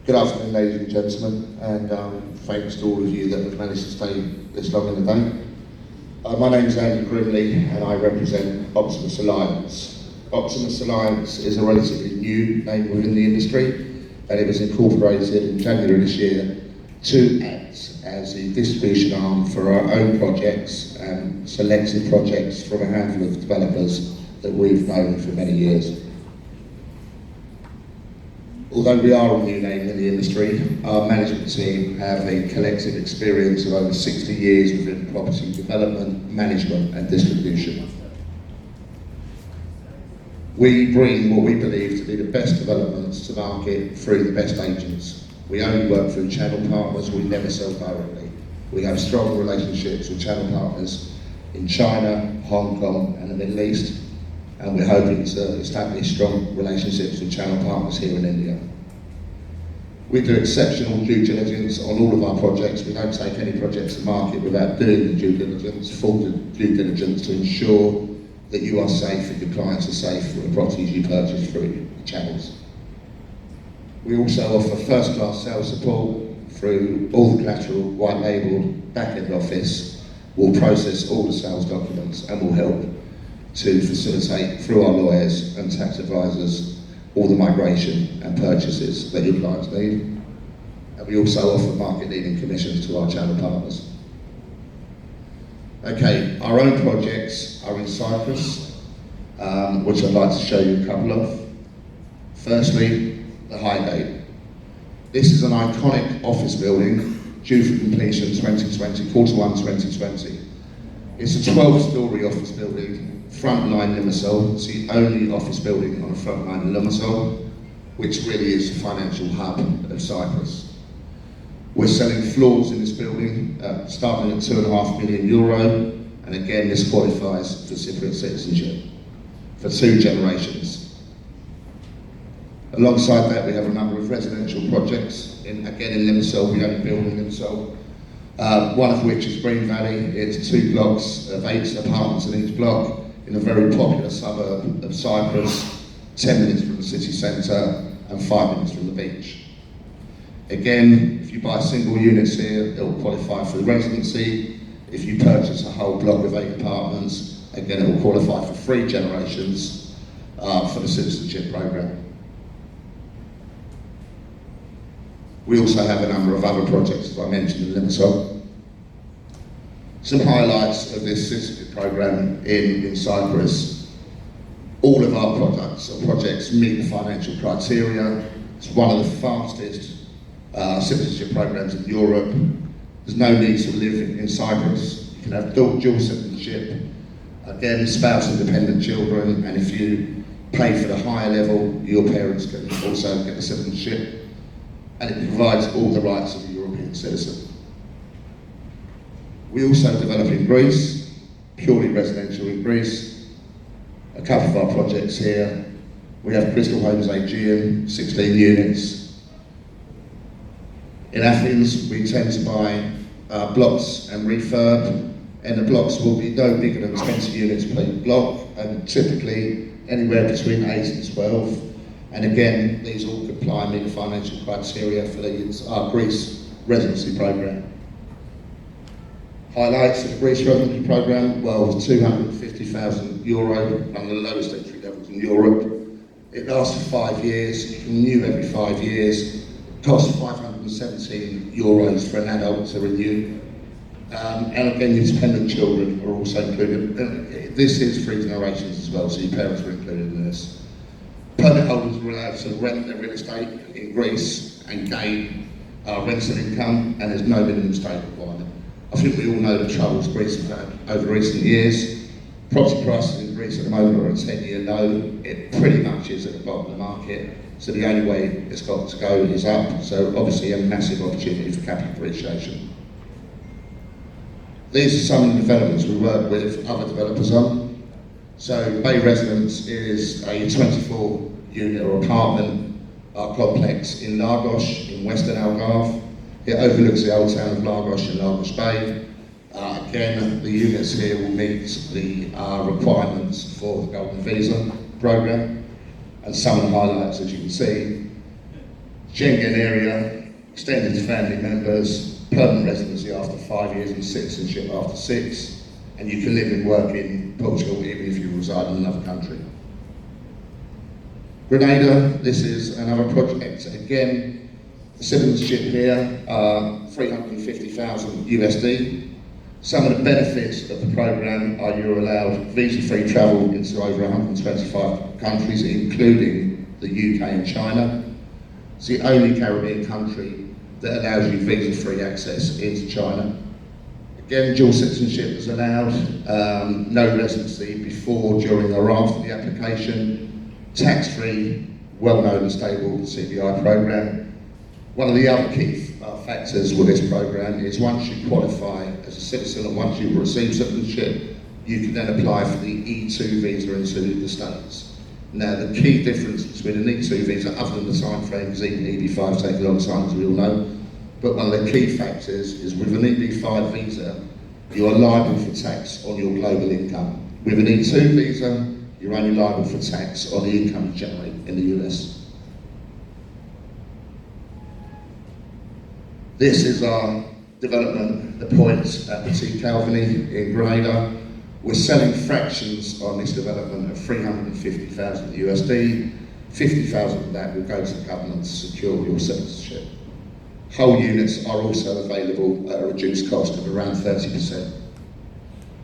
Good afternoon, ladies and gentlemen, and thanks to all of you that have managed to stay this long in the day. My name is Andy Grimley, and I represent Optimus Alliance. Optimus Alliance is a relatively new name within the industry, and it was incorporated in January this year to act as a distribution arm for our own projects and selected projects from a handful of developers that we've known for many years. Although we are a new name in the industry, our management team have a collective experience of over 60 years within property development, management and distribution. We bring what we believe to be the best developments to market through the best agents. We only work through channel partners, we never sell directly. We have strong relationships with channel partners in China, Hong Kong and the Middle East, and we're hoping to establish strong relationships with channel partners here in India. We do exceptional due diligence on all of our projects. We don't take any projects to market without doing the due diligence, full due diligence, to ensure that you are safe and your clients are safe with the properties you purchase through the channels. We also offer first-class sales support through all the collateral, white labelled, back-end office. We'll process all the sales documents and will help to facilitate through our lawyers and tax advisors all the migration and purchases that your clients need. And we also offer market-leading commissions to our channel partners. Okay, our own projects are in Cyprus, which I'd like to show you a couple of. Firstly, the Highgate. This is an iconic office building due for completion 2020, Q1 2020. It's a 12-storey office building, frontline Limassol. It's the only office building on a frontline in Limassol, which really is the financial hub of Cyprus. We're selling floors in this building, starting at €2.5 million, and again, this qualifies for Cypriot citizenship for 2 generations. Alongside that, we have a number of residential projects, again in Limassol. We only build in Limassol. One of which is Green Valley. It's 2 blocks of 8 apartments in each block in a very popular suburb of Cyprus, 10 minutes from the city centre and 5 minutes from the beach. Again, if you buy single units here, it will qualify for the residency. If you purchase a whole block of 8 apartments, again, it will qualify for 3 generations for the citizenship programme. We also have a number of other projects, as I mentioned, in Limassol. Some highlights of this citizenship programme in Cyprus. All of our projects meet the financial criteria. It's one of the fastest citizenship programmes in Europe. There's no need to live in Cyprus. You can have dual citizenship, again, spouse-independent children, and if you pay for the higher level, your parents can also get the citizenship. And it provides all the rights of a European citizen. We also develop in Greece, purely residential in Greece. A couple of our projects here. We have Crystal Homes Aegean, 16 units. In Athens, we tend to buy blocks and refurb, and the blocks will be no bigger than 20 units per block, and typically anywhere between 8 and 12. And again, these all comply and meet the financial criteria for our Greece residency programme. Highlights of the Greece residency programme, well, was €250,000, one of the lowest entry levels in Europe. It lasts for 5 years, you can renew every 5 years. It costs €517 for an adult to renew. And again, your dependent children are also included. And this is 3 generations as well, so your parents are included in this. Permit holders are allowed to rent their real estate in Greece and gain rental income, and there's no minimum stay requirement. I think we all know the troubles Greece have had over recent years. Property prices in Greece at the moment are at a 10-year low. It pretty much is at the bottom of the market, so the only way it's got to go is up. So obviously a massive opportunity for capital appreciation. These are some of the developments we work with other developers on. So Bay Residence is a 24-unit or apartment complex in Lagos, in Western Algarve. It overlooks the old town of Lagos in Lagos Bay. Again, the units here will meet the requirements for the Golden Visa programme. And some of the highlights, as you can see, Schengen area, extended to family members, permanent residency after 5 years and citizenship after 6, and you can live and work in Portugal even if you reside in another country. Grenada, this is another project. Again, the citizenship here are 350,000 USD. Some of the benefits of the programme are you're allowed visa-free travel into over 125 countries, including the UK and China. It's the only Caribbean country that allows you visa-free access into China. Again, dual citizenship is allowed, no residency before, during or after the application, tax-free, well-known and stable CBI programme. One of the other key factors with this programme is once you qualify as a citizen and once you receive citizenship, you can then apply for the E2 visa into the States. Now, the key difference between an E2 visa, other than the time frame, because even EB5 takes a long time, as we all know, but one of the key factors is with an EB5 visa, you are liable for tax on your global income. With an E2 visa, you're only liable for tax on the income you generate in the US. This is our development, the Point at Petit Calviny in Grenada. We're selling fractions on this development of 350,000 USD. 50,000 of that will go to the government to secure your citizenship. Whole units are also available at a reduced cost of around 30%.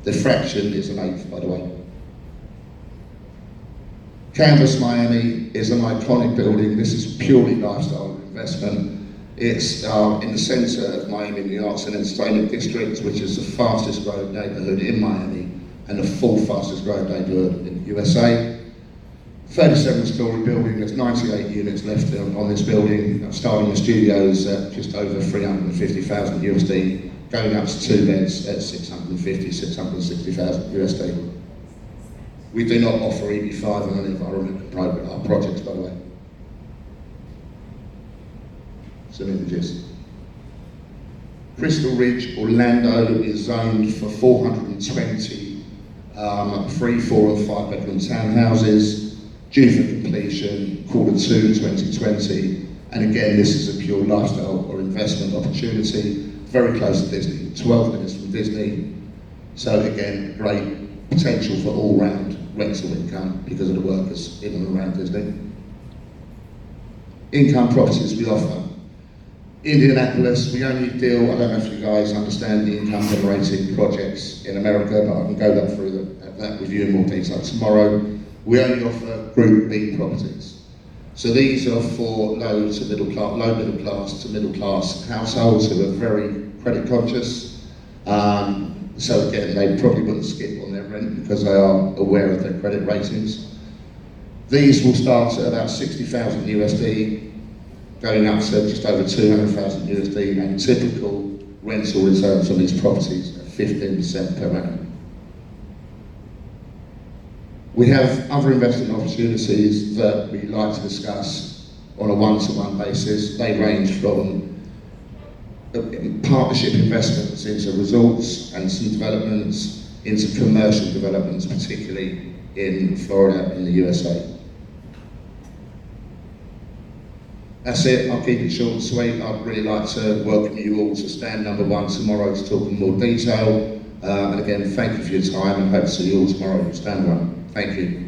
The fraction is an eighth, by the way. Canvas Miami is an iconic building. This is purely lifestyle investment. It's in the centre of Miami in the Arts and Entertainment District, which is the fastest growing neighbourhood in Miami and the fourth fastest growing neighbourhood in the USA. 37-storey building, there's 98 units left on this building, starting the studios at just over 350,000 USD, going up to 2 beds at 650, 660,000 USD. We do not offer EB5 on any of our projects, by the way. Some images. Crystal Ridge, Orlando is zoned for 420 3, 4 and 5 bedroom townhouses, due for completion Q2 2020. And again, this is a pure lifestyle or investment opportunity, very close to Disney, 12 minutes from Disney. So again, great potential for all-round rental income because of the workers in and around Disney. Income properties we offer. Indianapolis, we only deal, I don't know if you guys understand the income generating projects in America, but I can go through that with you in more detail tomorrow. We only offer Group B properties. So these are for low middle class to middle class households who are very credit conscious. So again, they probably wouldn't skip on their rent because they are aware of their credit ratings. These will start at about 60,000 USD, going up to just over 200,000 USD, and typical rental returns on these properties are 15% per annum. We have other investment opportunities that we like to discuss on a one-to-one basis. They range from partnership investments into resorts and some developments into commercial developments, particularly in Florida in the USA. That's it, I'll keep it short and sweet. I'd really like to welcome you all to stand number 1 tomorrow to talk in more detail. And again, thank you for your time and hope to see you all tomorrow at stand 1. Thank you.